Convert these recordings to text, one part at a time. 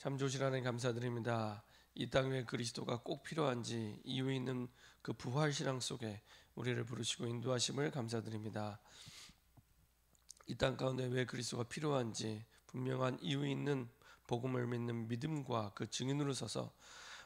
참 좋으신 하나님 감사드립니다. 이 땅에 그리스도가 꼭 필요한지 이유 있는 그 부활 신앙 속에 우리를 부르시고 인도하심을 감사드립니다. 이 땅 가운데 왜 그리스도가 필요한지 분명한 이유 있는 복음을 믿는 믿음과 그 증인으로 서서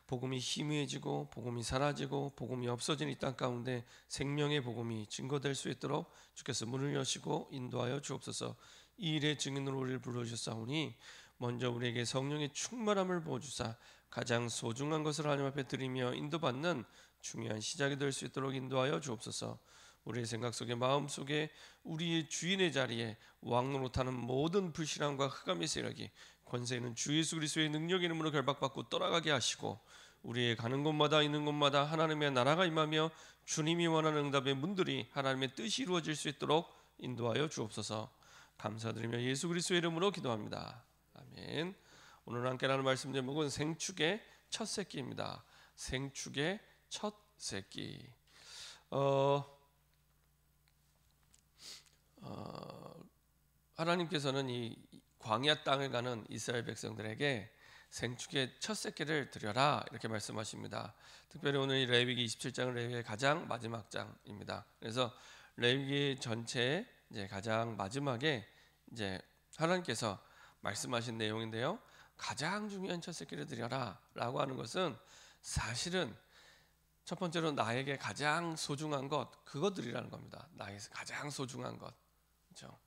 복음이 희미해지고 복음이 사라지고 복음이 없어진 이 땅 가운데 생명의 복음이 증거될 수 있도록 주께서 문을 여시고 인도하여 주옵소서. 이 일의 증인으로 우리를 불러주셨사오니 먼저 우리에게 성령의 충만함을 부어주사 가장 소중한 것을 하나님 앞에 드리며 인도받는 중요한 시작이 될 수 있도록 인도하여 주옵소서. 우리의 생각 속에 마음 속에 우리의 주인의 자리에 왕노릇하는 모든 불신앙과 흑암의 세력이 권세 있는 주 예수 그리스도의 능력 이름으로 결박받고 떠나가게 하시고 우리의 가는 곳마다 있는 곳마다 하나님의 나라가 임하며 주님이 원하는 응답의 문들이 하나님의 뜻이 이루어질 수 있도록 인도하여 주옵소서. 감사드리며 예수 그리스도의 이름으로 기도합니다. 아멘. 오늘 함께 나눌 말씀 제목은 생축의 첫 새끼입니다. 생축의 첫 새끼. 하나님께서는 이 광야 땅을 가는 이스라엘 백성들에게 생축의 첫 새끼를 드려라 이렇게 말씀하십니다. 특별히 오늘 이 레위기 27장은 레위기의 가장 마지막 장입니다. 그래서 레위기 전체의 이제 가장 마지막에 이제 하나님께서 말씀하신 내용인데요. 가장 중요한 첫 새끼를 드려라라고 하는 것은 사실은 첫 번째로 나에게 가장 소중한 것 그거 드리라는 겁니다. 나에게 가장 소중한 것. 그렇죠?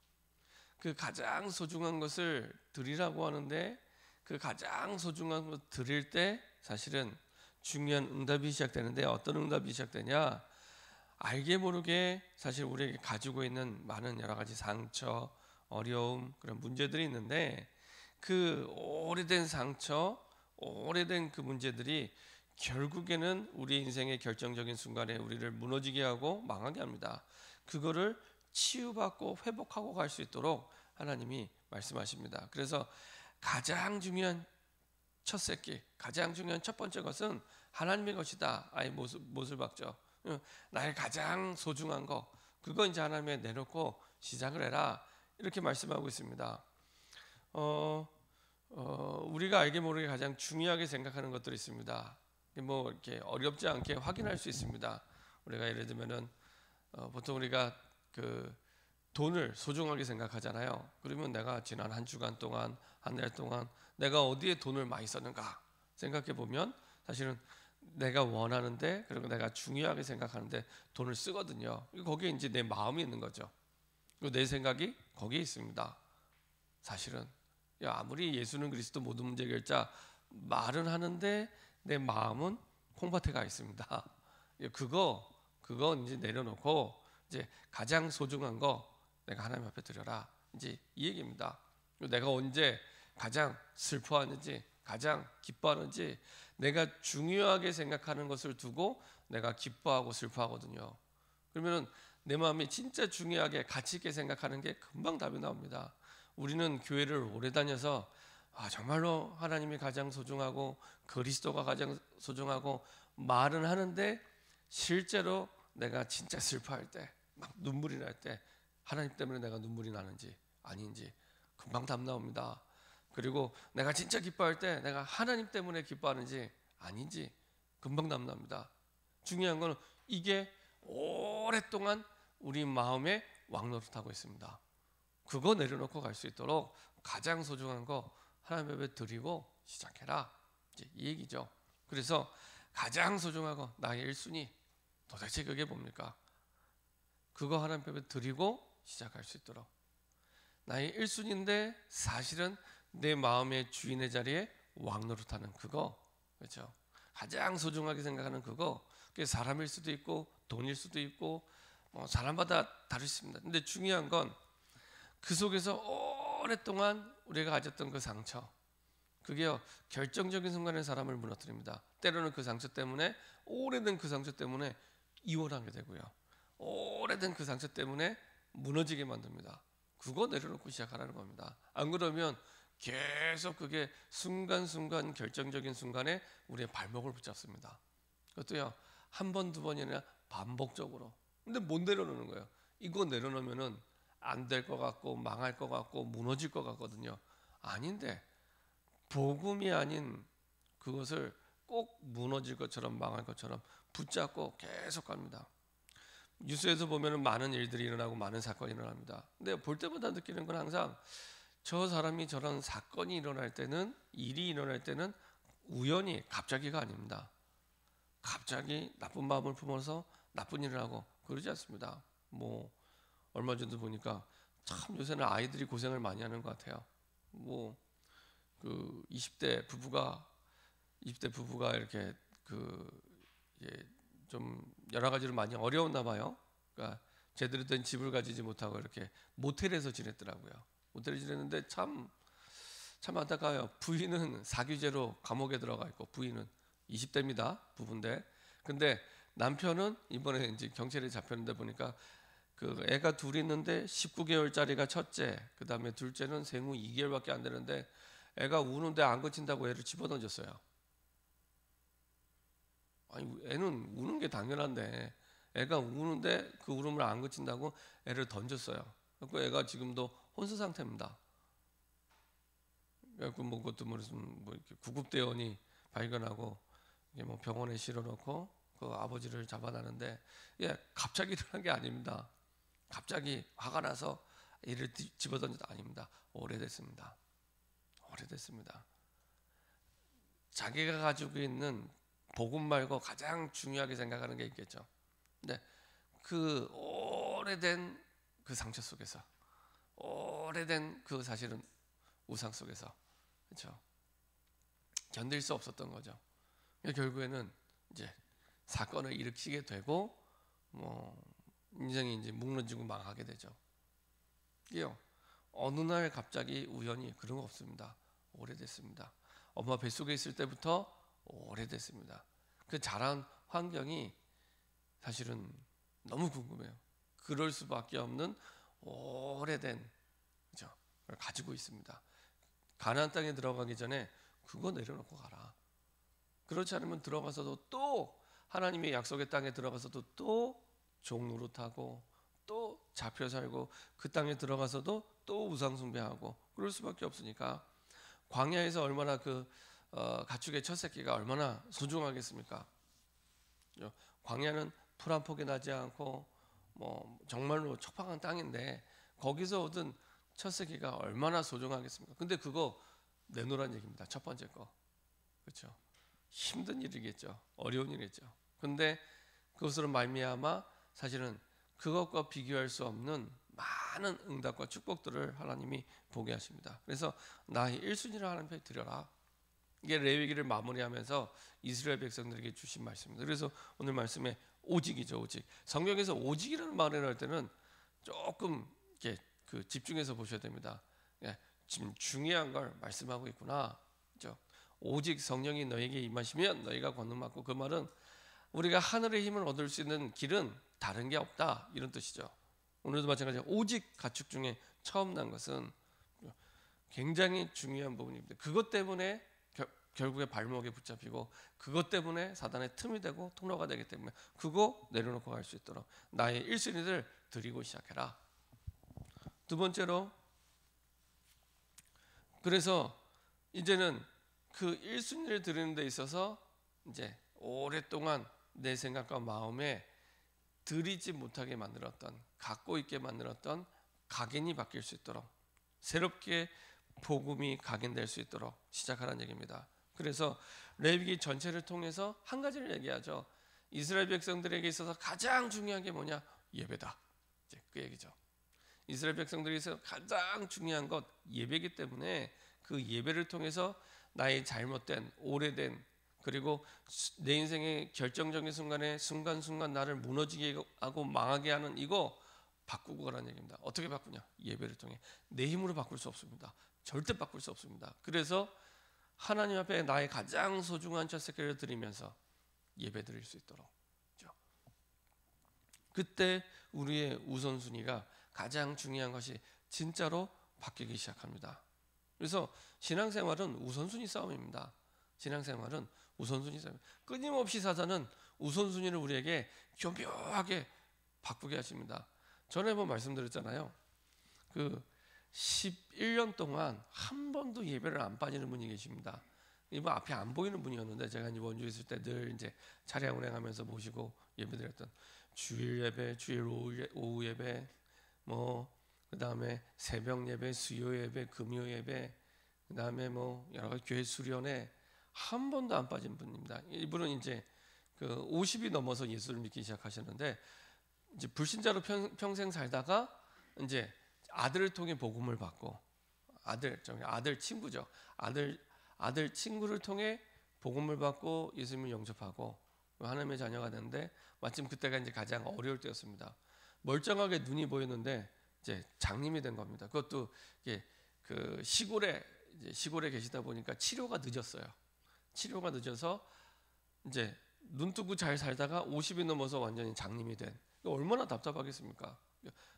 그 가장 소중한 것을 드리라고 하는데 그 가장 소중한 것 드릴 때 사실은 중요한 응답이 시작되는데 어떤 응답이 시작되냐? 알게 모르게 사실 우리에게 가지고 있는 많은 여러 가지 상처, 어려움, 그런 문제들이 있는데 그 오래된 상처, 오래된 그 문제들이 결국에는 우리 인생의 결정적인 순간에 우리를 무너지게 하고 망하게 합니다. 그거를 치유받고 회복하고 갈 수 있도록 하나님이 말씀하십니다. 그래서 가장 중요한 첫 새끼, 가장 중요한 첫 번째 것은 하나님의 것이다. 아예 못을 박죠. 나의 가장 소중한 거, 그거 이제 하나님에 내놓고 시작을 해라. 이렇게 말씀하고 있습니다. 우리가 알게 모르게 가장 중요하게 생각하는 것들이 있습니다. 뭐 이렇게 어렵지 않게 확인할 수 있습니다. 우리가 예를 들면은 보통 우리가 그 돈을 소중하게 생각하잖아요. 그러면 내가 지난 한 주간 동안, 한 달 동안 내가 어디에 돈을 많이 썼는가 생각해 보면 사실은 내가 원하는데 그리고 내가 중요하게 생각하는데 돈을 쓰거든요. 거기에 이제 내 마음이 있는 거죠. 그리고 내 생각이 거기에 있습니다. 사실은 아무리 예수는 그리스도 모든 문제 해결자 말은 하는데 내 마음은 콩밭에 가 있습니다. 그거 이제 내려놓고 이제 가장 소중한 거 내가 하나님 앞에 드려라. 이제 이 얘기입니다. 내가 언제 가장 슬퍼하는지, 가장 기뻐하는지 내가 중요하게 생각하는 것을 두고 내가 기뻐하고 슬퍼하거든요. 그러면은 내 마음이 진짜 중요하게 가치 있게 생각하는 게 금방 답이 나옵니다. 우리는 교회를 오래 다녀서 정말로 하나님이 가장 소중하고 그리스도가 가장 소중하고 말은 하는데 실제로 내가 진짜 슬퍼할 때, 막 눈물이 날 때 하나님 때문에 내가 눈물이 나는지 아닌지 금방 답 나옵니다. 그리고 내가 진짜 기뻐할 때 내가 하나님 때문에 기뻐하는지 아닌지 금방 답 나옵니다. 중요한 건 이게 오랫동안 우리 마음에 왕노릇하고 있습니다. 그거 내려놓고 갈 수 있도록 가장 소중한 거 하나님 앞에 드리고 시작해라. 이제 이 얘기죠. 그래서 가장 소중한 거 나의 1순위 도대체 그게 뭡니까? 그거 하나님 앞에 드리고 시작할 수 있도록 나의 1순위인데 사실은 내 마음의 주인의 자리에 왕노릇하는 그거 그렇죠? 가장 소중하게 생각하는 그거 그게 사람일 수도 있고 돈일 수도 있고 사람마다 다를 수 있습니다. 근데 중요한 건 그 속에서 오랫동안 우리가 가졌던 그 상처 그게요 결정적인 순간에 사람을 무너뜨립니다. 때로는 그 상처 때문에 오래된 그 상처 때문에 이혼하게 되고요. 오래된 그 상처 때문에 무너지게 만듭니다. 그거 내려놓고 시작하라는 겁니다. 안 그러면 계속 그게 순간순간 결정적인 순간에 우리의 발목을 붙잡습니다. 그것도요 한 번, 두 번이 아니라 반복적으로. 근데 못 내려놓는 거예요. 이거 내려놓으면은 안 될 것 같고 망할 것 같고 무너질 것 같거든요. 아닌데 복음이 아닌 그것을 꼭 무너질 것처럼 망할 것처럼 붙잡고 계속 갑니다. 뉴스에서 보면은 많은 일들이 일어나고 많은 사건이 일어납니다. 근데 볼 때마다 느끼는 건 항상 저 사람이 저런 사건이 일어날 때는, 일이 일어날 때는 우연히 갑자기가 아닙니다. 갑자기 나쁜 마음을 품어서 나쁜 일을 하고 그러지 않습니다. 뭐 얼마 전도 보니까 참 요새는 아이들이 고생을 많이 하는 것 같아요. 뭐 그 20대 부부가 이렇게 좀 여러 가지로 많이 어려웠나 봐요. 그러니까 제대로 된 집을 가지지 못하고 이렇게 모텔에서 지냈더라고요. 모텔에 지냈는데 참 안타까워요. 부인은 사규제로 감옥에 들어가 있고, 부인은 20대입니다. 부부인데. 근데 남편은 이번에 이제 경찰에 잡혔는데 보니까 그 애가 둘 있는데 19개월짜리가 첫째, 그다음에 둘째는 생후 2개월밖에 안 되는데 애가 우는데 안 그친다고 애를 집어던졌어요. 아니, 애는 우는 게 당연한데 애가 우는데 그 울음을 안 그친다고 애를 던졌어요. 그 애가 지금도 혼수 상태입니다. 그래서 뭐 그것도 무슨 뭐 이렇게 구급대원이 발견하고 이게 뭐 병원에 실어놓고 그 아버지를 잡아다는데, 예, 갑자기 일어난 게 아닙니다. 갑자기 화가 나서 애를 집어던졌다 아닙니다. 오래됐습니다. 자기가 가지고 있는 복음 말고 가장 중요하게 생각하는 게 있겠죠. 근데 그 오래된 그 상처 속에서, 오래된 그 사실은 우상 속에서, 그렇죠, 견딜 수 없었던 거죠. 결국에는 이제 사건을 일으키게 되고 뭐 인생이 이제 무너지고 망하게 되죠. 이게요, 어느 날 갑자기 우연히 그런 거 없습니다. 오래됐습니다. 엄마 뱃속에 있을 때부터 오래됐습니다. 그 자란 환경이 사실은 너무 궁금해요. 그럴 수밖에 없는 오래된, 그죠, 걸 가지고 있습니다. 가나안 땅에 들어가기 전에 그거 내려놓고 가라. 그렇지 않으면 들어가서도 또 하나님의 약속의 땅에 들어가서도 또 종노릇하고 또 잡혀 살고, 그 땅에 들어가서도 또 우상 숭배하고 그럴 수밖에 없으니까 광야에서 얼마나 가축의 첫 새끼가 얼마나 소중하겠습니까? 광야는 풀 한 폭이 나지 않고 뭐 정말로 척박한 땅인데 거기서 얻은 첫 새끼가 얼마나 소중하겠습니까? 근데 그거 내놓으란 얘기입니다. 첫 번째 거, 그렇죠? 힘든 일이겠죠. 어려운 일이겠죠. 근데 그것으로 말미암아 사실은 그것과 비교할 수 없는 많은 응답과 축복들을 하나님이 보게 하십니다. 그래서 나의 1순위를 하나님께 드려라. 이게 레위기를 마무리하면서 이스라엘 백성들에게 주신 말씀입니다. 그래서 오늘 말씀에 오직이죠, 오직. 성경에서 오직이라는 말을 할 때는 조금 이렇게 집중해서 보셔야 됩니다. 지금 중요한 걸 말씀하고 있구나, 그렇죠? 오직 성령이 너에게 임하시면 너희가 권능받고, 그 말은 우리가 하늘의 힘을 얻을 수 있는 길은 다른 게 없다, 이런 뜻이죠. 오늘도 마찬가지로 오직 가축 중에 처음 난 것은 굉장히 중요한 부분입니다. 그것 때문에 결국에 발목에 붙잡히고, 그것 때문에 사단의 틈이 되고 통로가 되기 때문에 그거 내려놓고 갈 수 있도록 나의 1순위를 드리고 시작해라. 두 번째로, 그래서 이제는 그 1순위를 드리는 데 있어서 이제 오랫동안 내 생각과 마음에 드리지 못하게 만들었던, 갖고 있게 만들었던 각인이 바뀔 수 있도록, 새롭게 복음이 각인될 수 있도록 시작하라는 얘기입니다. 그래서 레위기 전체를 통해서 한 가지를 얘기하죠. 이스라엘 백성들에게 있어서 가장 중요한 게 뭐냐? 예배다. 이제 그 얘기죠. 이스라엘 백성들에게 있어서 가장 중요한 것 예배이기 때문에 그 예배를 통해서 나의 잘못된, 오래된, 그리고 내 인생의 결정적인 순간에 순간순간 나를 무너지게 하고 망하게 하는 이거 바꾸고 가라는 얘기입니다. 어떻게 바꾸냐? 예배를 통해. 내 힘으로 바꿀 수 없습니다. 절대 바꿀 수 없습니다. 그래서 하나님 앞에 나의 가장 소중한 첫 새끼를 드리면서 예배 드릴 수 있도록, 그렇죠? 그때 우리의 우선순위가, 가장 중요한 것이 진짜로 바뀌기 시작합니다. 그래서 신앙생활은 우선순위 싸움입니다. 신앙생활은 우선순위 싸움. 끊임없이 사단은 우선순위를 우리에게 교묘하게 바꾸게 하십니다. 전에 한번 말씀드렸잖아요. 11년 동안 한 번도 예배를 안 빠지는 분이 계십니다. 이분 앞에 안 보이는 분이었는데 제가 이제 원주에 있을 때 늘 이제 차량 운행하면서 모시고 예배드렸던 주일 예배, 주일 오후 예배, 뭐 그다음에 새벽 예배, 수요 예배, 금요 예배, 그다음에 뭐 여러 가지 교회 수련회 한 번도 안 빠진 분입니다. 이분은 이제 그 50이 넘어서 예수를 믿기 시작하셨는데 이제 불신자로 평생 살다가 이제 아들을 통해 복음을 받고 아들 친구죠. 아들 친구를 통해 복음을 받고 예수님을 영접하고 하나님의 자녀가 됐는데 마침 그때가 이제 가장 어려울 때였습니다. 멀쩡하게 눈이 보였는데 이제 장님이 된 겁니다. 그것도 이게 그 시골에 계시다 보니까 치료가 늦었어요. 치료가 늦어서 이제 눈 뜨고 잘 살다가 50이 넘어서 완전히 장님이 된. 얼마나 답답하겠습니까?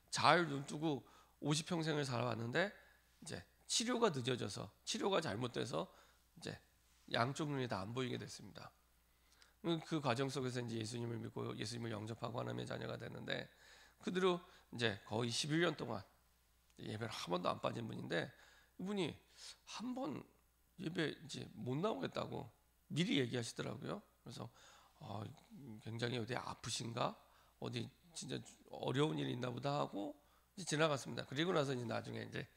잘 눈 뜨고 50평생을 살아왔는데 이제 치료가 늦어져서 치료가 잘못돼서 이제 양쪽 눈이 다 안 보이게 됐습니다. 그 과정 속에서 이제 예수님을 믿고 예수님을 영접하고 하나님의 자녀가 됐는데 그대로 이제 거의 11년 동안 예배를 한 번도 안 빠진 분인데 이분이 한 번 예배 이제 못 나오겠다고 미리 얘기하시더라고요. 그래서 굉장히 어디 아프신가 어디 진짜 어려운 일이 있나 보다 하고 이제 지나갔습니다. 그리고 나서 이제 나중에 이제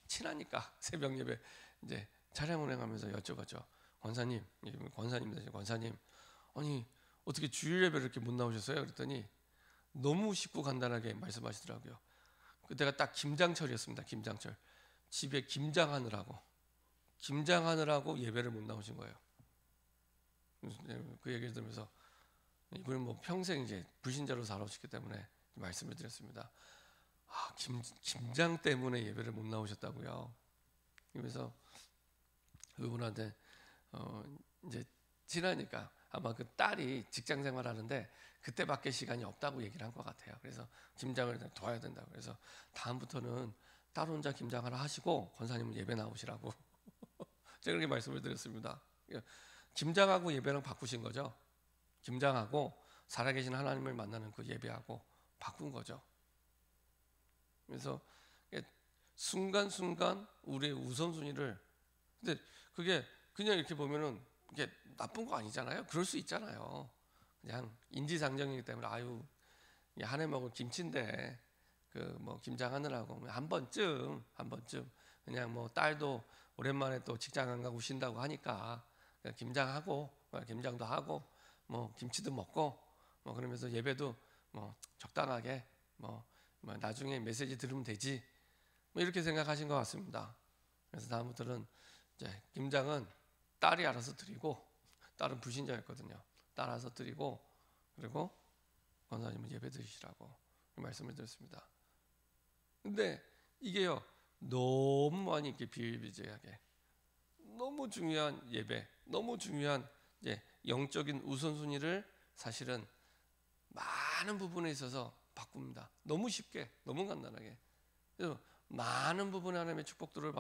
친하니까 새벽 예배 이제 차량 운행하면서 여쭤봤죠. 권사님, 권사님입니다. 권사님, 아니 어떻게 주일 예배 이렇게 못 나오셨어요? 그랬더니 너무 쉽고 간단하게 말씀하시더라고요. 그때가 딱 김장철이었습니다. 김장철. 집에 김장하느라고 예배를 못 나오신 거예요. 그 얘기를 들으면서 이분은 뭐 평생 이제 불신자로 살아오셨기 때문에 말씀을 드렸습니다. 김장 때문에 예배를 못 나오셨다고요. 그래서 그분한테 이제 친하니까 아마 그 딸이 직장 생활하는데 그때밖에 시간이 없다고 얘기를 한 것 같아요. 그래서 김장을 도와야 된다고. 그래서 다음부터는 딸 혼자 김장하라 하시고 권사님은 예배 나오시라고 제가 그렇게 말씀을 드렸습니다. 김장하고 예배랑 바꾸신 거죠. 김장하고 살아계신 하나님을 만나는 그 예배하고 바꾼 거죠. 그래서 순간순간 우리의 우선순위를 근데 그게 그냥 이렇게 보면은 이게 나쁜 거 아니잖아요. 그럴 수 있잖아요. 그냥 인지상정이기 때문에 한 해 먹을 김치인데 그 뭐 김장하느라고 한 번쯤 그냥 뭐 딸도 오랜만에 또 직장 안 가고 쉰다고 하니까 김장하고 김장도 하고 뭐 김치도 먹고 뭐 그러면서 예배도 뭐 적당하게 뭐 나중에 메시지 들으면 되지 뭐 이렇게 생각하신 것 같습니다. 그래서 다음부터는 이제 김장은 딸이 알아서 드리고 딸은 불신자였거든요. 딸 알아서 드리고 그리고 권사님은 예배 드리시라고 말씀을 드렸습니다. 근데 이게요 너무 많이 이렇게 비일비재하게 너무 중요한 예배, 너무 중요한 영적인 우선순위를 사실은 많은 부분에 있어서 바꿉니다. 너무 쉽게, 너무 간단하게. 그래서 많은 부분에 하나님의 축복들을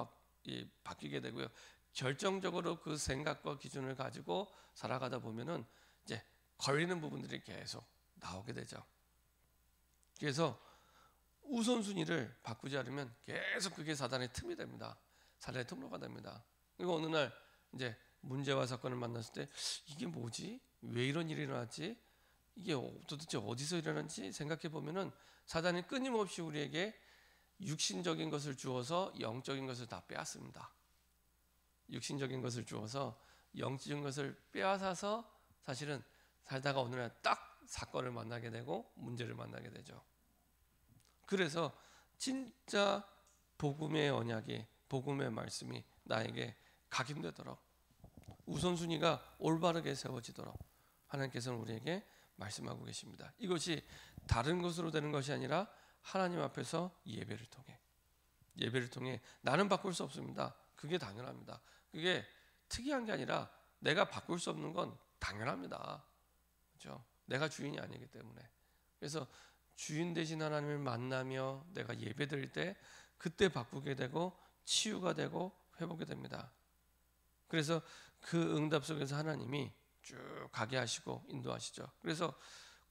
바뀌게 되고요. 결정적으로 그 생각과 기준을 가지고 살아가다 보면은 이제 걸리는 부분들이 계속 나오게 되죠. 그래서 우선순위를 바꾸지 않으면 계속 그게 사단의 틈이 됩니다. 사단의 통로가 됩니다. 그리고 어느 날 이제 문제와 사건을 만났을 때 이게 뭐지? 왜 이런 일이 일어났지? 이게 도대체 어디서 일어났지? 생각해 보면은 사단이 끊임없이 우리에게 육신적인 것을 주어서 영적인 것을 다 빼앗습니다. 육신적인 것을 주어서 영적인 것을 빼앗아서 사실은 살다가 어느 날 딱 사건을 만나게 되고 문제를 만나게 되죠. 그래서 진짜 복음의 언약이 복음의 말씀이 나에게 각인되도록 우선순위가 올바르게 세워지도록 하나님께서는 우리에게 말씀하고 계십니다. 이것이 다른 것으로 되는 것이 아니라 하나님 앞에서 예배를 통해 나는 바꿀 수 없습니다. 그게 당연합니다. 그게 특이한 게 아니라 내가 바꿀 수 없는 건 당연합니다. 그렇죠? 내가 주인이 아니기 때문에. 그래서 주인 되신 하나님을 만나며 내가 예배드릴 때 그때 바꾸게 되고 치유가 되고 회복이 됩니다. 그래서 그 응답 속에서 하나님이 쭉 가게 하시고 인도하시죠. 그래서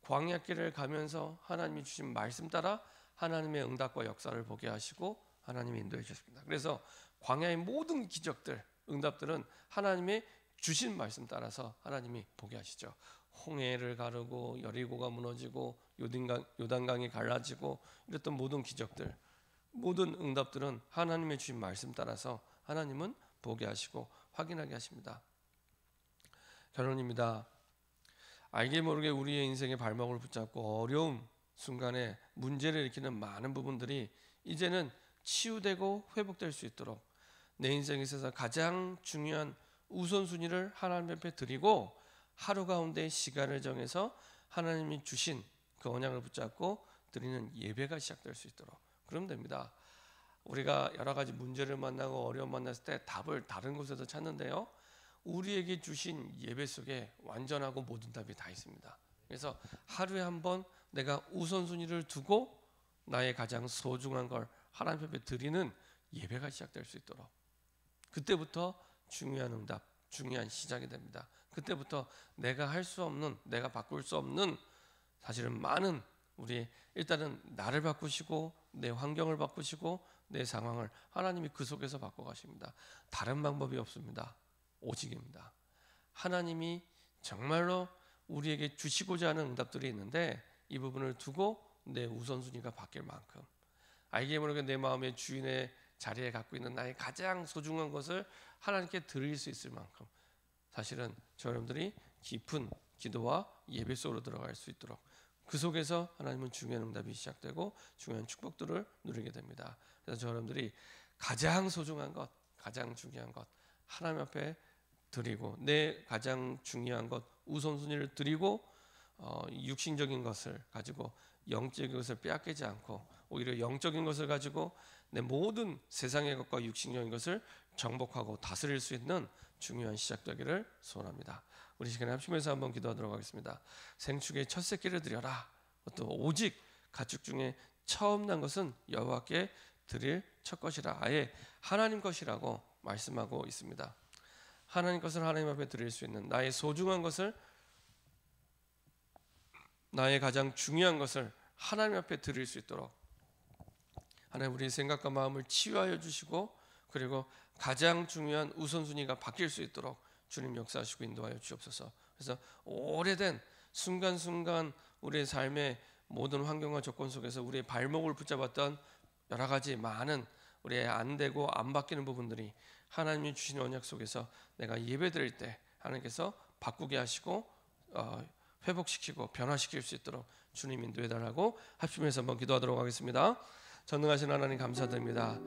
광야길을 가면서 하나님이 주신 말씀 따라 하나님의 응답과 역사를 보게 하시고 하나님이 인도해 주셨습니다. 그래서 광야의 모든 기적들, 응답들은 하나님의 주신 말씀 따라서 하나님이 보게 하시죠. 홍해를 가르고 여리고가 무너지고 요단강이 갈라지고 이랬던 모든 기적들, 모든 응답들은 하나님의 주신 말씀 따라서 하나님은 보게 하시고 확인하게 하십니다. 결론입니다. 알게 모르게 우리의 인생의 발목을 붙잡고 어려움 순간에 문제를 일으키는 많은 부분들이 이제는 치유되고 회복될 수 있도록 내 인생에 있어서 가장 중요한 우선순위를 하나님 앞에 드리고 하루 가운데 시간을 정해서 하나님이 주신 그 언약을 붙잡고 드리는 예배가 시작될 수 있도록 그러면 됩니다. 우리가 여러 가지 문제를 만나고 어려움 만났을 때 답을 다른 곳에서 찾는데요, 우리에게 주신 예배 속에 완전하고 모든 답이 다 있습니다. 그래서 하루에 한 번 내가 우선순위를 두고 나의 가장 소중한 걸 하나님 앞에 드리는 예배가 시작될 수 있도록, 그때부터 중요한 응답, 중요한 시작이 됩니다. 그때부터 내가 할 수 없는, 내가 바꿀 수 없는, 사실은 많은 우리 일단은 나를 바꾸시고 내 환경을 바꾸시고 내 상황을 하나님이 그 속에서 바꿔가십니다. 다른 방법이 없습니다. 오직입니다. 하나님이 정말로 우리에게 주시고자 하는 응답들이 있는데 이 부분을 두고 내 우선순위가 바뀔 만큼, 알게 모르게 내 마음의 주인의 자리에 갖고 있는 나의 가장 소중한 것을 하나님께 드릴 수 있을 만큼, 사실은 저 여러분들이 깊은 기도와 예배 속으로 들어갈 수 있도록 그 속에서 하나님은 중요한 응답이 시작되고 중요한 축복들을 누리게 됩니다. 그래서 저 여러분들이 가장 소중한 것, 가장 중요한 것 하나님 앞에 드리고 내 가장 중요한 것 우선순위를 드리고 육신적인 것을 가지고 영적인 것을 빼앗기지 않고 오히려 영적인 것을 가지고 내 모든 세상의 것과 육신적인 것을 정복하고 다스릴 수 있는 중요한 시작되기를 소원합니다. 우리 시간에 합심해서 한번 기도하도록 하겠습니다. 생축의 첫 새끼를 드려라. 또 오직 가축 중에 처음 난 것은 여호와께 드릴 첫 것이라. 아예 하나님 것이라고 말씀하고 있습니다. 하나님 것을 하나님 앞에 드릴 수 있는, 나의 소중한 것을, 나의 가장 중요한 것을 하나님 앞에 드릴 수 있도록 하나님 우리의 생각과 마음을 치유하여 주시고, 그리고 가장 중요한 우선순위가 바뀔 수 있도록 주님 역사하시고 인도하여 주옵소서. 그래서 오래된 순간순간 우리의 삶의 모든 환경과 조건 속에서 우리의 발목을 붙잡았던 여러 가지 많은 우리의 안 되고 안 바뀌는 부분들이 하나님이 주신 언약 속에서 내가 예배드릴 때 하나님께서 바꾸게 하시고 회복시키고 변화시킬 수 있도록 주님 인도해 달라고 합심해서 한번 기도하도록 하겠습니다. 전능하신 하나님 감사드립니다.